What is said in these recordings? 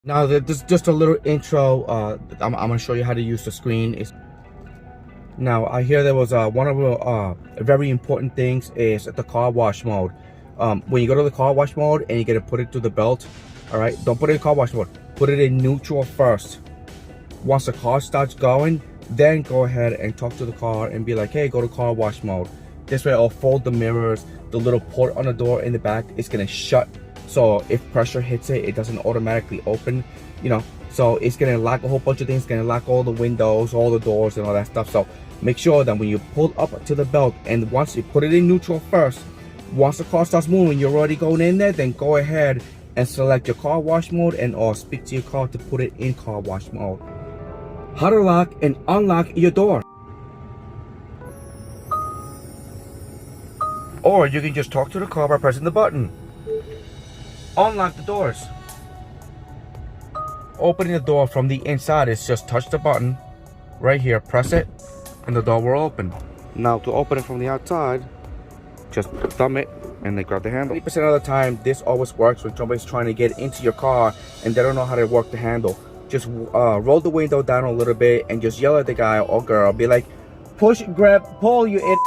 Now this is just a little intro. I'm gonna show you how to use the screen. Now I hear there was one of the very important things is the car wash mode. When you go to the car wash mode and you get to put it to the belt, all right, don't put it in car wash mode. Put it in neutral first. Once the car starts going, then go ahead and talk to the car and be like, hey, go to car wash mode. This way it'll fold the mirrors. The little port on the door in the back is gonna shut. So if pressure hits it, it doesn't automatically open, you know. So it's gonna lock a whole bunch of things. It's gonna lock all the windows, all the doors, and all that stuff. So make sure that when you pull up to the belt, and once you put it in neutral first, once the car starts moving, you're already going in there, then go ahead and select your car wash mode and or speak to your car to put it in car wash mode. How to lock and unlock your door. Or you can just talk to the car by pressing the button. Unlock the doors. Opening the door from the inside is just touch the button right here, press it, and the door will open. Now to open it from the outside, just thumb it and then grab the handle. 80% of the time, this always works when somebody's trying to get into your car and they don't know how to work the handle. Just roll the window down a little bit and just yell at the guy or girl. Be like, push, grab, pull, you idiot.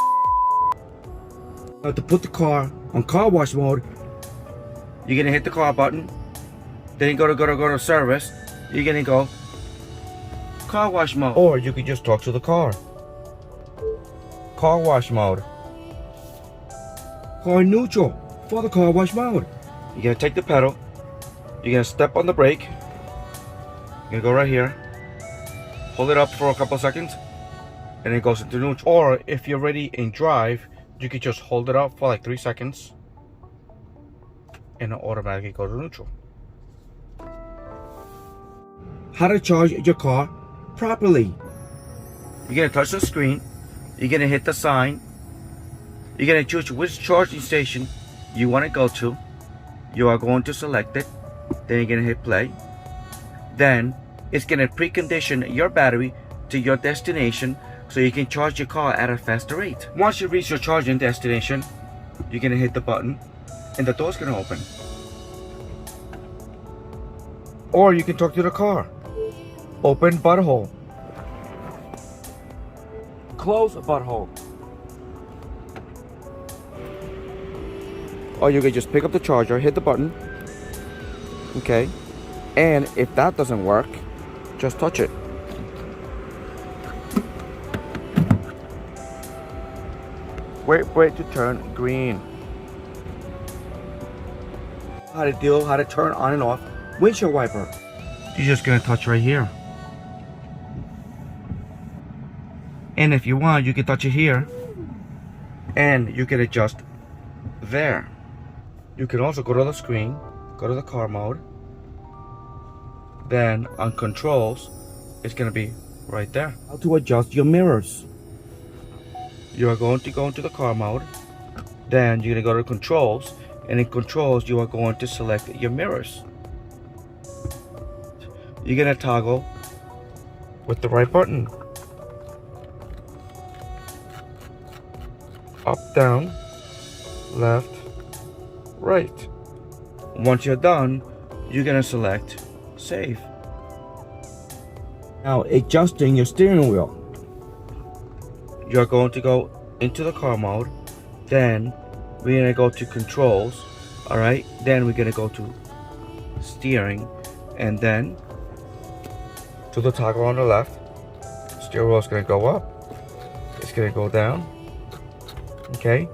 Now to put the car on car wash mode, you're gonna hit the car button, then you go to service. You're gonna go car wash mode, or you can just talk to the car. Car wash mode. Car neutral for the car wash mode. You're gonna take the pedal. You're gonna step on the brake. You're gonna go right here. Hold it up for a couple seconds, and it goes into neutral. Or if you're ready in drive, you can just hold it up for like 3 seconds. And it'll automatically go to neutral. How to charge your car properly. You're gonna touch the screen. You're gonna hit the sign. You're gonna choose which charging station you want to go to. You are going to select it. Then you're gonna hit play. Then it's gonna precondition your battery to your destination so you can charge your car at a faster rate. Once you reach your charging destination, you're gonna hit the button and the door's gonna open. Or you can talk to the car. Open butthole. Close butthole. Or you can just pick up the charger, hit the button. Okay. And if that doesn't work, just touch it. Wait for it to turn green. How to turn on and off windshield wiper. You're just gonna touch right here. And if you want, you can touch it here. And you can adjust there. You can also go to the screen, go to the car mode. Then on controls, it's gonna be right there. How to adjust your mirrors. You are going to go into the car mode. Then you're gonna go to controls. And in controls, you are going to select your mirrors. You're gonna toggle with the right button. Up, down, left, right. Once you're done, you're gonna select save. Now adjusting your steering wheel. You're going to go into the car mode. Then we're gonna go to controls. All right, then we're gonna go to steering, and then to the toggle on the left. Steering wheel is gonna go up, it's gonna go down. Okay,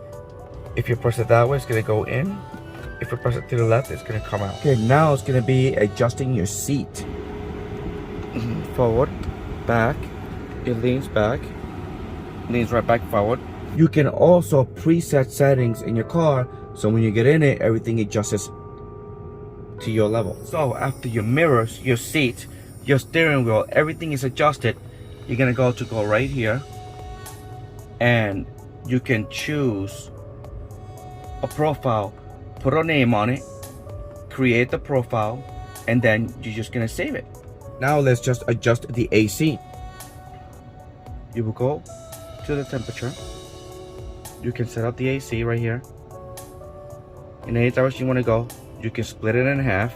if you press it that way, it's gonna go in. If you press it to the left, it's gonna come out. Okay, now it's gonna be adjusting your seat. Forward, back, it leans back, leans right back forward. You can also preset settings in your car, so when you get in it, everything adjusts to your level. So after your mirrors, your seat, your steering wheel, everything is adjusted, you're gonna go right here, and you can choose a profile, put a name on it, create the profile, and then you're just gonna save it. Now let's just adjust the AC. You will go to the temperature. You can set up the AC right here. In any direction you want to go, you can split it in half.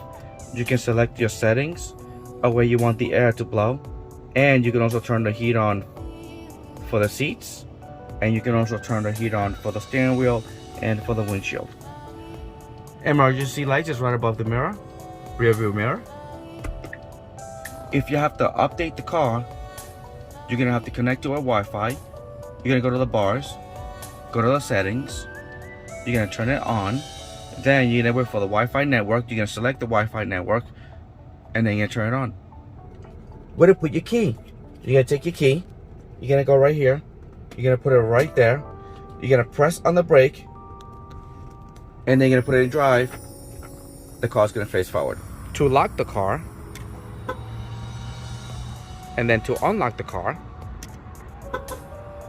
You can select your settings of where you want the air to blow, and you can also turn the heat on for the seats, and you can also turn the heat on for the steering wheel and for the windshield. Emergency lights is right above the mirror, rear view mirror. If you have to update the car, you're gonna have to connect to a Wi-Fi. You're gonna go to the bars, go to the settings, you're gonna turn it on, then you're gonna wait for the Wi-Fi network. You're gonna select the Wi-Fi network, and then you're gonna turn it on. Where to put your key? You're gonna take your key, you're gonna go right here, you're gonna put it right there, you're gonna press on the brake, and then you're gonna put it in drive. The car's gonna face forward. To lock the car, and then to unlock the car,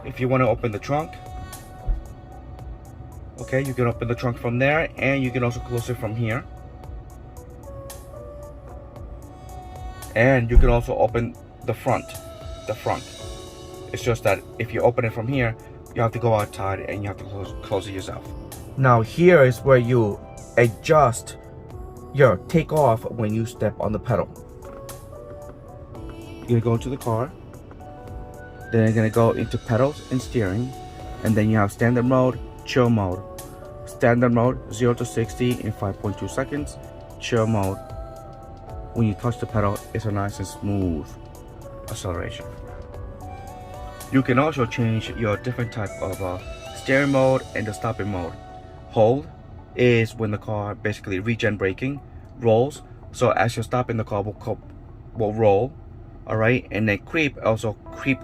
if you want to open the trunk, okay, you can open the trunk from there, and you can also close it from here. And you can also open the front. It's just that if you open it from here, you have to go outside and you have to close it yourself. Now here is where you adjust your takeoff when you step on the pedal. You're gonna go into the car, then you're gonna go into pedals and steering, and then you have standard mode, chill mode. Standard mode 0 to 60 in 5.2 seconds. Chill mode, when you touch the pedal, it's a nice and smooth acceleration. You can also change your different type of steering mode and the stopping mode. Hold is when the car basically regen braking rolls, so as you're stopping, the car will roll, all right. And then creep, also creep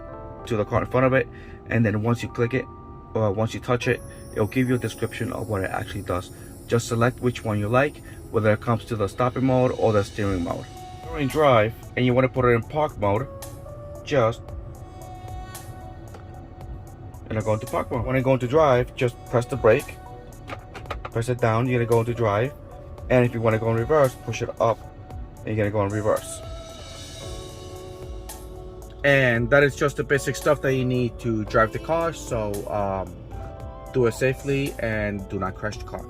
to the car in front of it, and then once you click it or once you touch it, it'll give you a description of what it actually does. Just select which one you like, whether it comes to the stopping mode or the steering mode. If you're in drive and you want to put it in park mode, just go into park mode. When I go into drive, just press the brake, press it down, you're gonna go into drive. And if you want to go in reverse, push it up and you're gonna go in reverse. And that is just the basic stuff that you need to drive the car. So do it safely and do not crash the car.